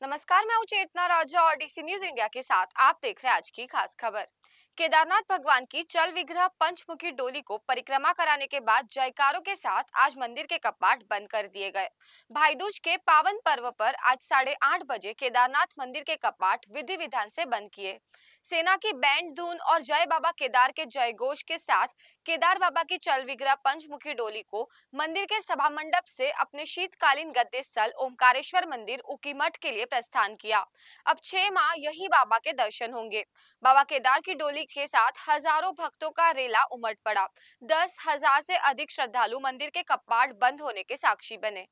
नमस्कार, मैं हूं चेतना राजा और डीसी न्यूज इंडिया के साथ आप देख रहे हैं आज की खास खबर। केदारनाथ भगवान की चल विग्रह पंचमुखी डोली को परिक्रमा कराने के बाद जयकारों के साथ आज मंदिर के कपाट बंद कर दिए गए। भाई दूज के पावन पर्व पर आज 8:30 बजे केदारनाथ मंदिर के कपाट विधि विधान से बंद किए। सेना की बैंड धुन और जय बाबा केदार के जय घोष के साथ केदार बाबा की चल विग्रह पंचमुखी डोली को मंदिर के सभा मंडप से अपने शीतकालीन गद्दे स्थल ओमकारेश्वर मंदिर उकीमठ के लिए प्रस्थान किया। अब 6 माह यही बाबा के दर्शन होंगे। बाबा केदार की डोली के साथ हजारों भक्तों का रेला उमड़ पड़ा। 10,000 से अधिक श्रद्धालु मंदिर के कपाट बंद होने के साक्षी बने।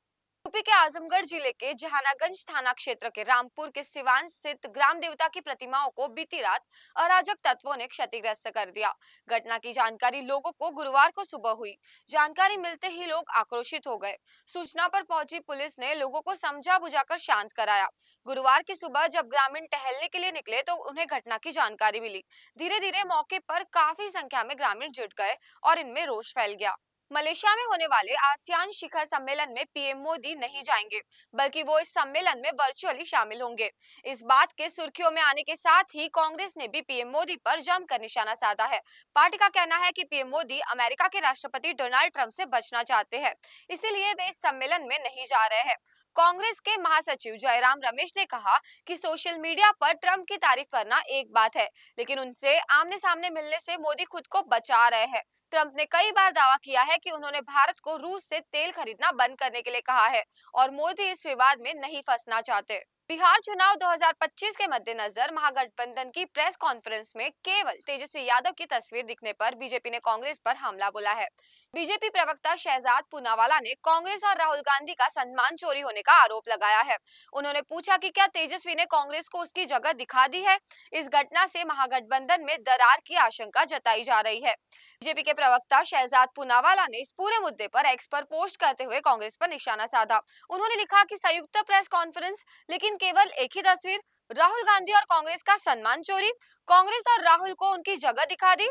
यूपी के आजमगढ़ जिले के जहानागंज थाना क्षेत्र के रामपुर के सिवान स्थित ग्राम देवता की प्रतिमाओं को बीती रात अराजक तत्वों ने क्षतिग्रस्त कर दिया। घटना की जानकारी लोगों को गुरुवार को सुबह हुई। जानकारी मिलते ही लोग आक्रोशित हो गए। सूचना पर पहुंची पुलिस ने लोगों को समझा बुझाकर शांत कराया। गुरुवार की सुबह जब ग्रामीण टहलने के लिए निकले तो उन्हें घटना की जानकारी मिली। धीरे धीरे मौके पर काफी संख्या में ग्रामीण जुट गए और इनमें रोष फैल गया। मलेशिया में होने वाले आसियान शिखर सम्मेलन में पीएम मोदी नहीं जाएंगे, बल्कि वो इस सम्मेलन में वर्चुअली शामिल होंगे। इस बात के सुर्खियों में आने के साथ ही कांग्रेस ने भी पीएम मोदी पर जमकर निशाना साधा है। पार्टी का कहना है कि पीएम मोदी अमेरिका के राष्ट्रपति डोनाल्ड ट्रंप से बचना चाहते हैं, इसीलिए वे इस सम्मेलन में नहीं जा रहे हैं। कांग्रेस के महासचिव जयराम रमेश ने कहा कि सोशल मीडिया पर ट्रंप की तारीफ करना एक बात है, लेकिन उनसे आमने सामने मिलने से मोदी खुद को बचा रहे हैं। ट्रंप ने कई बार दावा किया है कि उन्होंने भारत को रूस से तेल खरीदना बंद करने के लिए कहा है और मोदी इस विवाद में नहीं फंसना चाहते। बिहार चुनाव 2025 के मद्देनजर महागठबंधन की प्रेस कॉन्फ्रेंस में केवल तेजस्वी यादव की तस्वीर दिखने पर बीजेपी ने कांग्रेस पर हमला बोला है। बीजेपी प्रवक्ता शहजाद पूनावाला ने कांग्रेस और राहुल गांधी का सम्मान चोरी होने का आरोप लगाया है। उन्होंने पूछा कि क्या तेजस्वी ने कांग्रेस को उसकी जगह दिखा दी है। इस घटना से महागठबंधन में दरार की आशंका जताई जा रही है। बीजेपी के प्रवक्ता शहजाद पूनावाला ने इस पूरे मुद्दे पर एक्स पर पोस्ट करते हुए कांग्रेस पर निशाना साधा। उन्होंने लिखा कि संयुक्त प्रेस कॉन्फ्रेंस, लेकिन केवल एक ही तस्वीर, राहुल गांधी और कांग्रेस का सम्मान चोरी, कांग्रेस और राहुल को उनकी जगह दिखा दी।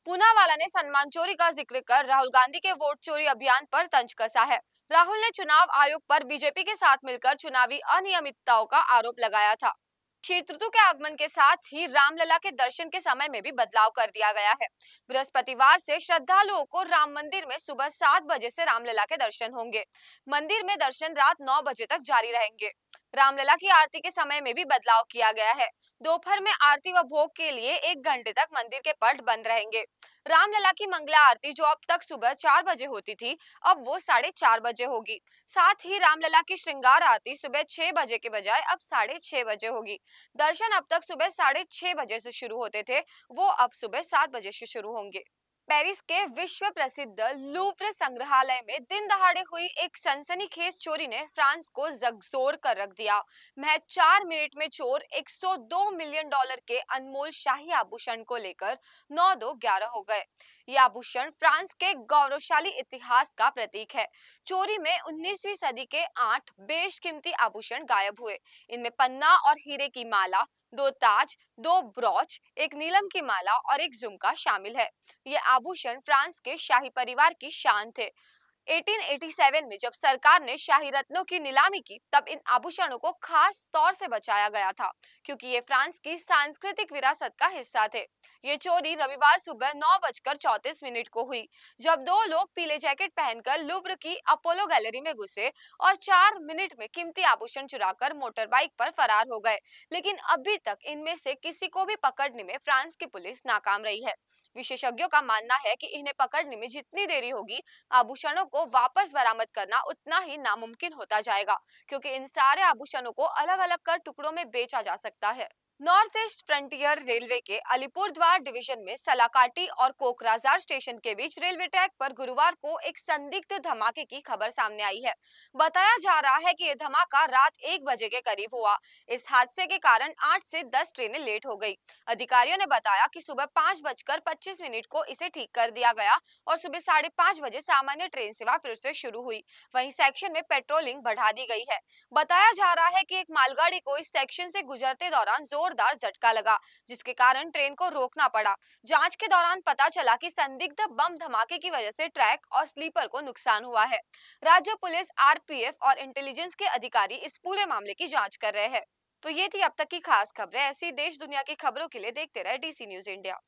पूनावाला ने सम्मान चोरी का जिक्र कर राहुल गांधी के वोट चोरी अभियान पर तंज कसा है। राहुल ने चुनाव आयोग पर बीजेपी के साथ मिलकर चुनावी अनियमितताओं का आरोप लगाया था। शीत ऋतु के आगमन के साथ ही रामलला के दर्शन के समय में भी बदलाव कर दिया गया है। बृहस्पतिवार से श्रद्धालुओं को राम मंदिर में सुबह 7 बजे से रामलला के दर्शन होंगे। मंदिर में दर्शन रात 9 बजे तक जारी रहेंगे। रामलला की आरती के समय में भी बदलाव किया गया है। दोपहर में आरती व भोग के लिए 1 घंटे तक मंदिर के पट बंद रहेंगे। रामलला की मंगला आरती जो अब तक सुबह 4 बजे होती थी, अब वो 4:30 बजे होगी। साथ ही रामलला की श्रृंगार आरती सुबह 6 बजे के बजाय अब 6:30 बजे होगी। दर्शन अब तक सुबह 6:30 बजे से शुरू होते थे, वो अब सुबह 7 बजे से शुरू होंगे। पेरिस के विश्व प्रसिद्ध लूव्र संग्रहालय में दिन दहाड़े हुई एक सनसनीखेज चोरी ने फ्रांस को झकझोर कर रख दिया। महज 4 मिनट में चोर 102 मिलियन डॉलर के अनमोल शाही आभूषण को लेकर 9-2-11 हो गए। ये आभूषण फ्रांस के गौरवशाली इतिहास का प्रतीक है। चोरी में 19वीं सदी के 8 बेशकीमती आभूषण गायब हुए। इनमें पन्ना और हीरे की माला, 2 ताज, 2 ब्रॉच, एक नीलम की माला और एक झुमका शामिल है। ये आभूषण फ्रांस के शाही परिवार की शान थे। 1887 में जब सरकार ने शाही रत्नों की नीलामी की, तब इन आभूषणों को खास तौर से बचाया गया था, क्योंकि ये फ्रांस की सांस्कृतिक विरासत का हिस्सा थे। ये चोरी रविवार सुबह 9:34 को हुई, जब दो लोग पीले जैकेट पहनकर लुव्र की अपोलो गैलरी में घुसे और 4 मिनट में कीमती आभूषण चुराकर मोटर बाइक पर फरार हो गए। लेकिन अभी तक इनमें से किसी को भी पकड़ने में फ्रांस की पुलिस नाकाम रही है। विशेषज्ञों का मानना है कि इन्हें पकड़ने में जितनी देरी होगी, आभूषणों को वापस बरामद करना उतना ही नामुमकिन होता जाएगा, क्योंकि इन सारे आभूषणों को अलग-अलग कर टुकड़ों में बेचा जा सकता है। नॉर्थ ईस्ट फ्रंटियर रेलवे के अलीपुरद्वार डिवीजन में सलाकाटी और कोकराझार स्टेशन के बीच रेलवे ट्रैक पर गुरुवार को एक संदिग्ध धमाके की खबर सामने आई है। बताया जा रहा है कि यह धमाका रात 1 बजे के करीब हुआ। इस हादसे के कारण 8 से 10 ट्रेनें लेट हो गई। अधिकारियों ने बताया कि सुबह 5:25 को इसे ठीक कर दिया गया और सुबह 5:30 बजे सामान्य ट्रेन सेवा फिर से शुरू हुई। वहीं सेक्शन में पेट्रोलिंग बढ़ा दी गई है। बताया जा रहा है कि एक मालगाड़ी को इस सेक्शन से गुजरते दौरान जोरदार झटका लगा, जिसके कारण ट्रेन को रोकना पड़ा। जांच के दौरान पता चला कि संदिग्ध बम धमाके की वजह से ट्रैक और स्लीपर को नुकसान हुआ है। राज्य पुलिस, आरपीएफ और इंटेलिजेंस के अधिकारी इस पूरे मामले की जांच कर रहे हैं। तो ये थी अब तक की खास खबरें। ऐसी देश दुनिया की खबरों के लिए देखते रहे डीसी न्यूज इंडिया।